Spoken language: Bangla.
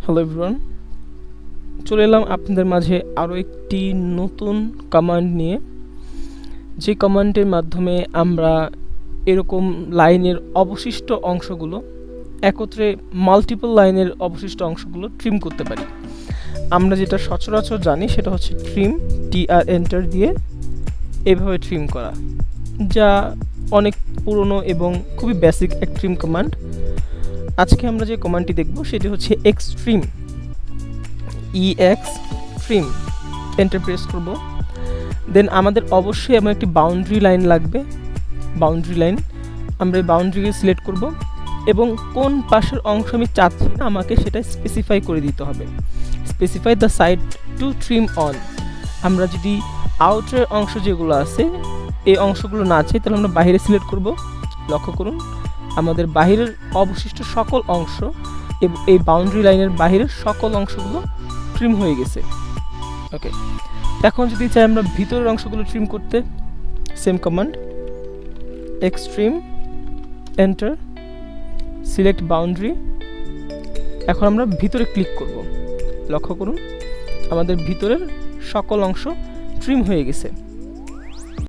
হ্যালো এভরিওয়ান, চলে এলাম আপনাদের মাঝে আরও একটি নতুন কমান্ড নিয়ে, যে কমান্ডের মাধ্যমে আমরা এরকম লাইনের অবশিষ্ট অংশগুলো একত্রে মাল্টিপল লাইনের অবশিষ্ট অংশগুলো ট্রিম করতে পারি। আমরা যেটা সচরাচর জানি সেটা হচ্ছে ট্রিম, TR এন্টার দিয়ে এভাবে ট্রিম করা, যা অনেক পুরনো এবং খুবই বেসিক এক ট্রিম কমান্ড। আজকে আমরা যে কমান্ডটি দেখব সেটি হচ্ছে extrim, EX trim. Enter press করব। দেন আমাদের অবশ্যই এমন একটি বাউন্ডারি লাইন লাগবে। বাউন্ডারি লাইন, আমরা এই বাউন্ডারিকে সিলেক্ট করব এবং কোন পাশের অংশ আমি চাচ্ছি না আমাকে সেটা স্পেসিফাই করে দিতে হবে। Specify the side two trim on. আমরা যদি আউটার অংশ যেগুলো আছে এই অংশগুলো না চাই তাহলে আমরা বাইরে সিলেক্ট করব। লক্ষ্য করুন আমাদের বাহিরের অবশিষ্ট সকল অংশ এবং এই বাউন্ডারি লাইনের বাহিরের সকল অংশগুলো ট্রিম হয়ে গেছে। ওকে, এখন যদি চাই আমরা ভিতরের অংশগুলো ট্রিম করতে, same command extrim enter, select boundary. এখন আমরা ভিতরে ক্লিক করব। লক্ষ্য করুন আমাদের ভিতরের সকল অংশ ট্রিম হয়ে গেছে।